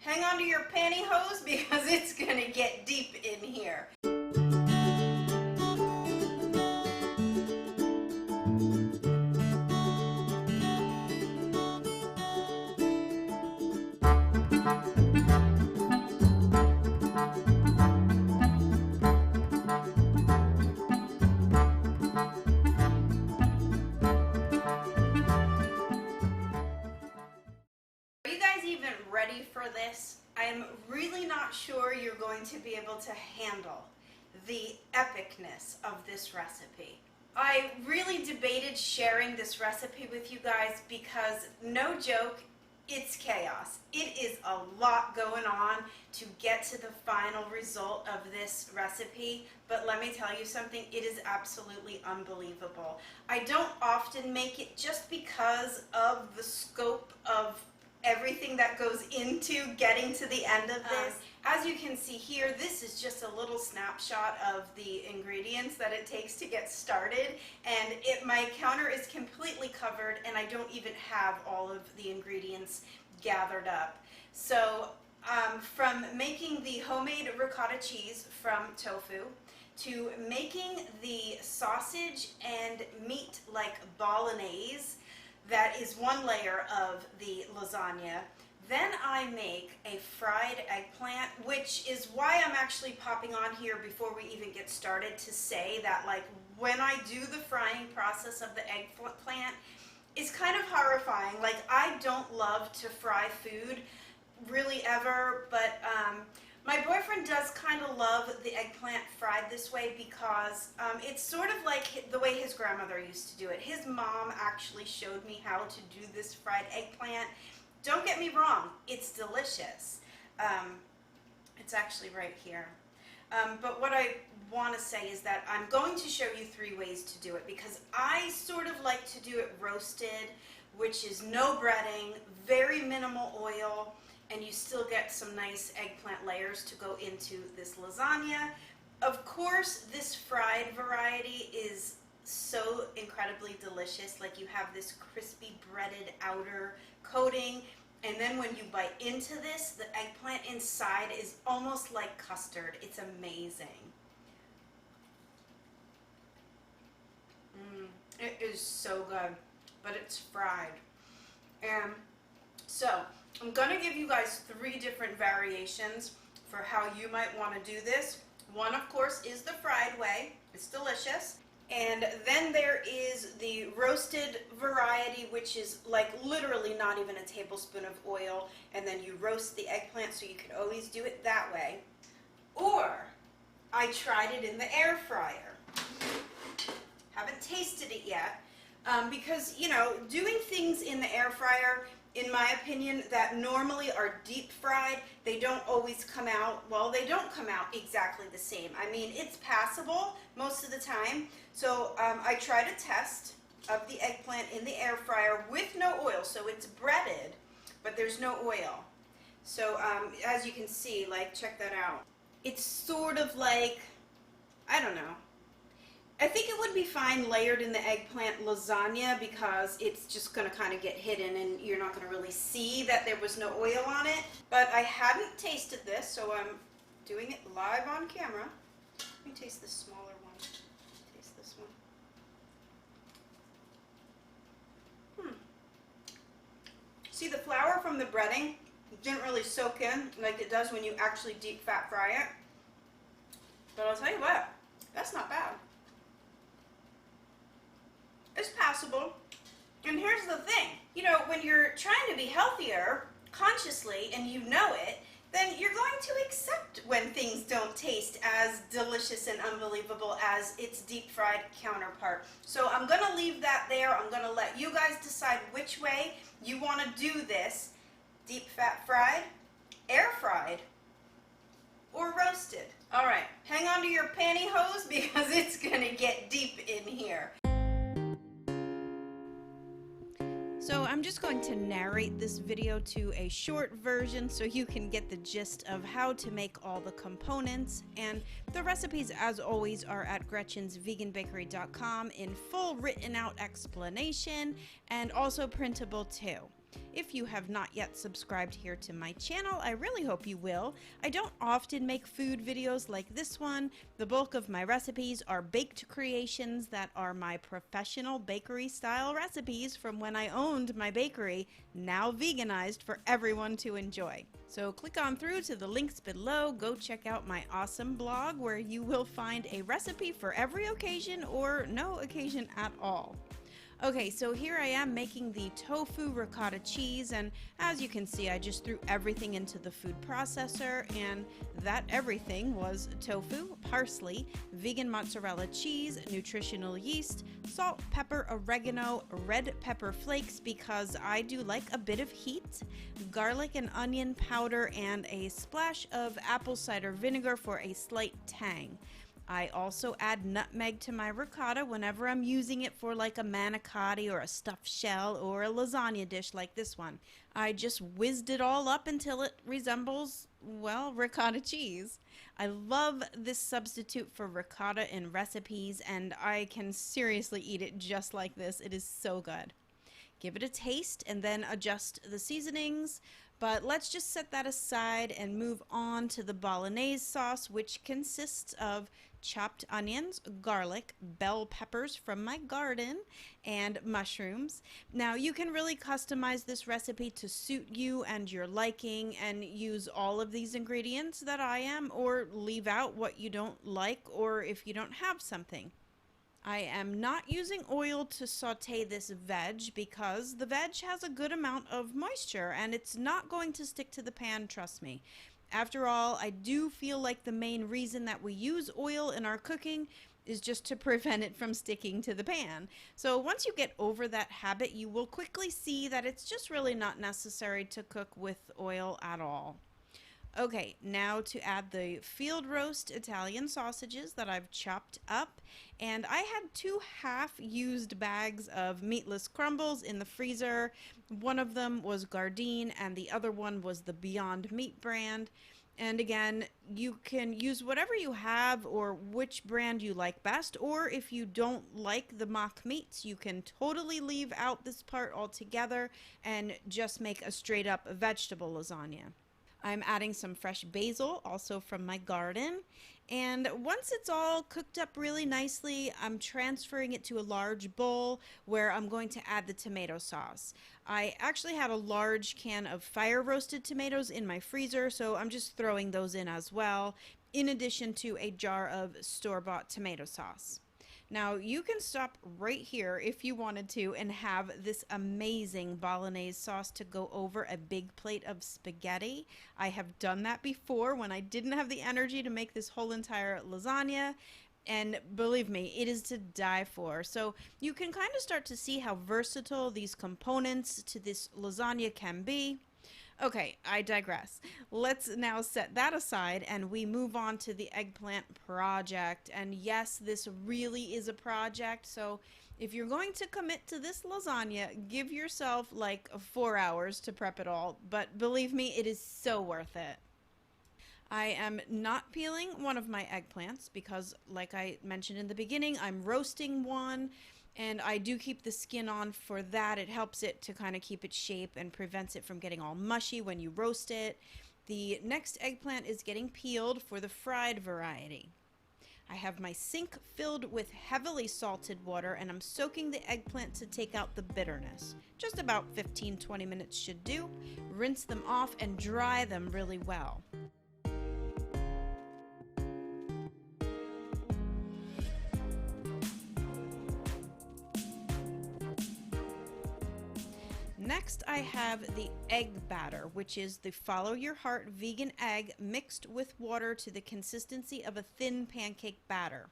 hang on to your pantyhose because it's gonna get deep in here. Ready for this? I'm really not sure you're going to be able to handle the epicness of this recipe. I really debated sharing this recipe with you guys because, no joke, it's chaos. It is a lot going on to get to the final result of this recipe, but let me tell you something, it is absolutely unbelievable. I don't often make it just because of the scope of everything that goes into getting to the end of this. As you can see here, this is just a little snapshot of the ingredients that it takes to get started, and my counter is completely covered and I don't even have all of the ingredients gathered up. So from making the homemade ricotta cheese from tofu, to making the sausage and meat like bolognese, that is one layer of the lasagna. Then I make a fried eggplant, which is why I'm actually popping on here before we even get started to say that, like, when I do the frying process of the eggplant, it's kind of horrifying. Like, I don't love to fry food really ever, but my boyfriend does kind of love the eggplant fried this way because it's sort of like the way his grandmother used to do it. His mom actually showed me how to do this fried eggplant. Don't get me wrong, it's delicious. It's actually right here. But what I want to say is that I'm going to show you 3 ways to do it because I sort of like to do it roasted, which is no breading, very minimal oil, and you still get some nice eggplant layers to go into this lasagna. Of course, this fried variety is so incredibly delicious. Like, you have this crispy breaded outer coating, and then when you bite into this, the eggplant inside is almost like custard. It's amazing. It is so good, but it's fried. And so I'm going to give you guys 3 different variations for how you might want to do this. One, of course, is the fried way. It's delicious. And then there is the roasted variety, which is like literally not even a tablespoon of oil, and then you roast the eggplant, so you can always do it that way. Or I tried it in the air fryer. Haven't tasted it yet because, you know, doing things in the air fryer, in my opinion, that normally are deep fried, they don't always come out, well, they don't come out exactly the same. I mean, it's passable most of the time. So I tried a test of the eggplant in the air fryer with no oil. So it's breaded, but there's no oil. So as you can see, like, check that out. It's sort of like, I don't know. I think it would be fine layered in the eggplant lasagna because it's just going to kind of get hidden and you're not going to really see that there was no oil on it. But I hadn't tasted this, so I'm doing it live on camera. Let me taste the smaller one. Taste this one. See, the flour from the breading didn't really soak in like it does when you actually deep fat fry it. But I'll tell you what, that's not bad. It's passable. And here's the thing, you know, when you're trying to be healthier consciously and you know it, then you're going to accept when things don't taste as delicious and unbelievable as its deep fried counterpart. So I'm going to leave that there. I'm going to let you guys decide which way you want to do this. Deep fat fried, air fried, or roasted. All right, hang on to your pantyhose because it's going to get deep in here. So I'm just going to narrate this video to a short version so you can get the gist of how to make all the components, and the recipes, as always, are at Gretchen'sVeganBakery.com in full written out explanation and also printable too. If you have not yet subscribed here to my channel, I really hope you will. I don't often make food videos like this one. The bulk of my recipes are baked creations that are my professional bakery style recipes from when I owned my bakery, now veganized for everyone to enjoy. So click on through to the links below, go check out my awesome blog where you will find a recipe for every occasion or no occasion at all. Okay, so here I am making the tofu ricotta cheese, and as you can see, I just threw everything into the food processor, and that everything was tofu, parsley, vegan mozzarella cheese, nutritional yeast, salt, pepper, oregano, red pepper flakes because I do like a bit of heat, garlic and onion powder, and a splash of apple cider vinegar for a slight tang. I also add nutmeg to my ricotta whenever I'm using it for like a manicotti or a stuffed shell or a lasagna dish like this one. I just whizzed it all up until it resembles, well, ricotta cheese. I love this substitute for ricotta in recipes, and I can seriously eat it just like this. It is so good. Give it a taste and then adjust the seasonings. But let's just set that aside and move on to the bolognese sauce, which consists of chopped onions, garlic, bell peppers from my garden, and mushrooms. Now, you can really customize this recipe to suit you and your liking and use all of these ingredients that I am, or leave out what you don't like or if you don't have something. I am not using oil to saute this veg because the veg has a good amount of moisture and it's not going to stick to the pan, trust me. After all, I do feel like the main reason that we use oil in our cooking is just to prevent it from sticking to the pan. So once you get over that habit, you will quickly see that it's just really not necessary to cook with oil at all. Okay, now to add the field roast Italian sausages that I've chopped up. And I had 2 half-used bags of meatless crumbles in the freezer. One of them was Gardein and the other one was the Beyond Meat brand. And again, you can use whatever you have or which brand you like best, or if you don't like the mock meats, you can totally leave out this part altogether and just make a straight up vegetable lasagna. I'm adding some fresh basil, also from my garden. And once it's all cooked up really nicely, I'm transferring it to a large bowl where I'm going to add the tomato sauce. I actually had a large can of fire roasted tomatoes in my freezer, so I'm just throwing those in as well, in addition to a jar of store-bought tomato sauce. Now, you can stop right here if you wanted to and have this amazing bolognese sauce to go over a big plate of spaghetti. I have done that before when I didn't have the energy to make this whole entire lasagna. And believe me, it is to die for. So you can kind of start to see how versatile these components to this lasagna can be. Okay, I digress. Let's now set that aside and we move on to the eggplant project. And yes, this really is a project. So if you're going to commit to this lasagna, give yourself like 4 hours to prep it all. But believe me, it is so worth it. I am not peeling one of my eggplants because, like I mentioned in the beginning, I'm roasting one. And I do keep the skin on for that. It helps it to kind of keep its shape and prevents it from getting all mushy when you roast it. The next eggplant is getting peeled for the fried variety. I have my sink filled with heavily salted water and I'm soaking the eggplant to take out the bitterness. Just about 15-20 minutes should do. Rinse them off and dry them really well. Next, I have the egg batter, which is the Follow Your Heart vegan egg mixed with water to the consistency of a thin pancake batter.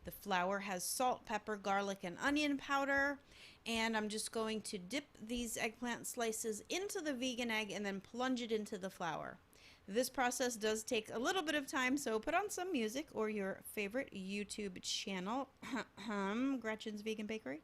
The flour has salt, pepper, garlic, and onion powder, and I'm just going to dip these eggplant slices into the vegan egg and then plunge it into the flour. This process does take a little bit of time, so put on some music or your favorite YouTube channel, Gretchen's Vegan Bakery.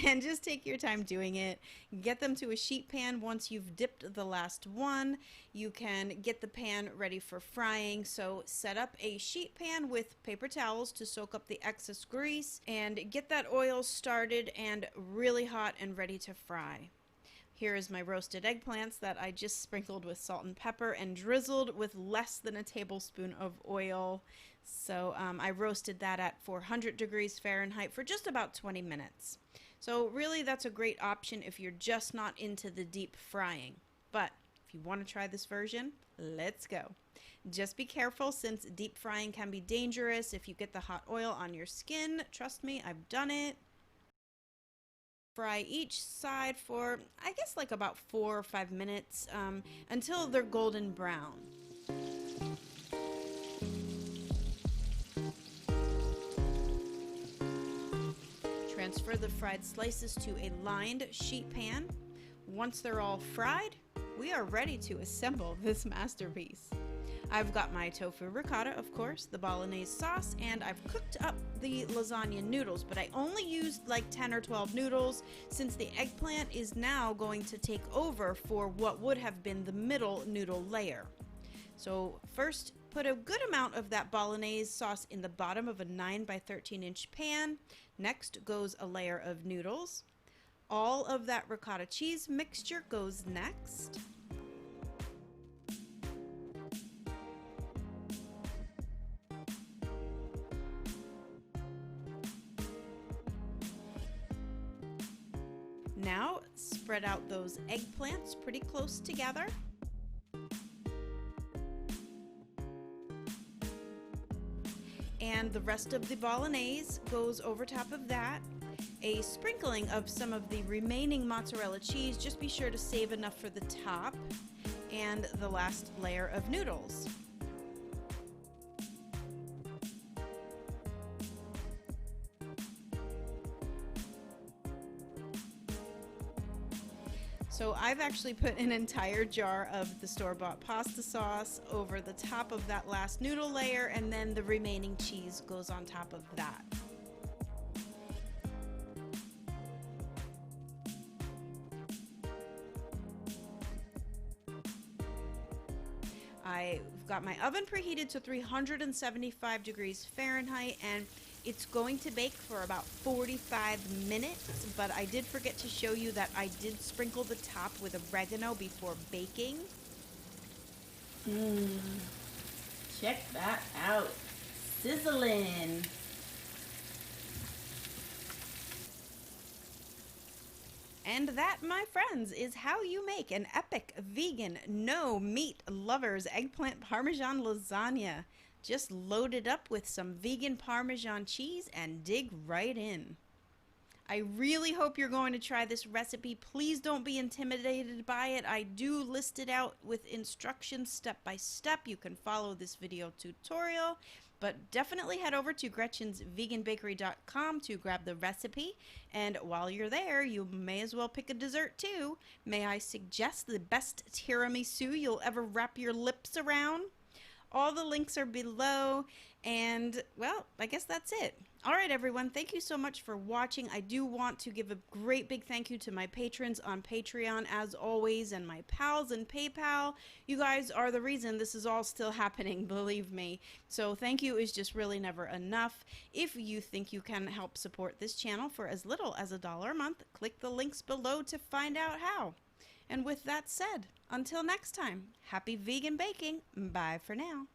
And just take your time doing it. Get them to a sheet pan once you've dipped the last one. You can get the pan ready for frying. So set up a sheet pan with paper towels to soak up the excess grease and get that oil started and really hot and ready to fry. Here is my roasted eggplants that I just sprinkled with salt and pepper and drizzled with less than a tablespoon of oil. So I roasted that at 400 degrees Fahrenheit for just about 20 minutes. So really that's a great option if you're just not into the deep frying. But if you want to try this version, let's go. Just be careful since deep frying can be dangerous if you get the hot oil on your skin. Trust me, I've done it. Fry each side for, I guess, like about 4 or 5 minutes until they're golden brown. Transfer the fried slices to a lined sheet pan. Once they're all fried, we are ready to assemble this masterpiece. I've got my tofu ricotta, of course, the bolognese sauce, and I've cooked up the lasagna noodles, but I only used like 10 or 12 noodles since the eggplant is now going to take over for what would have been the middle noodle layer. So first, put a good amount of that bolognese sauce in the bottom of a 9 by 13 inch pan. Next goes a layer of noodles. All of that ricotta cheese mixture goes next. Now, spread out those eggplants pretty close together. And the rest of the bolognese goes over top of that. A sprinkling of some of the remaining mozzarella cheese, just be sure to save enough for the top. And the last layer of noodles. So I've actually put an entire jar of the store-bought pasta sauce over the top of that last noodle layer, and then the remaining cheese goes on top of that. I've got my oven preheated to 375 degrees Fahrenheit, and it's going to bake for about 45 minutes, but I did forget to show you that I did sprinkle the top with oregano before baking. Check that out. Sizzling. And that, my friends, is how you make an epic vegan, no meat lovers eggplant parmesan lasagna. Just load it up with some vegan Parmesan cheese and dig right in. I really hope you're going to try this recipe. Please don't be intimidated by it. I do list it out with instructions step by step. You can follow this video tutorial, but definitely head over to Gretchen'sVeganBakery.com to grab the recipe. And while you're there, you may as well pick a dessert too. May I suggest the best tiramisu you'll ever wrap your lips around? All the links are below, and well, I guess that's it. All right, everyone, thank you so much for watching. I do want to give a great big thank you to my patrons on Patreon, as always, and my pals in PayPal. You guys are the reason this is all still happening, believe me. So thank you is just really never enough. If you think you can help support this channel for as little as $1 a month, click the links below to find out how. And with that said, until next time, happy vegan baking. Bye for now.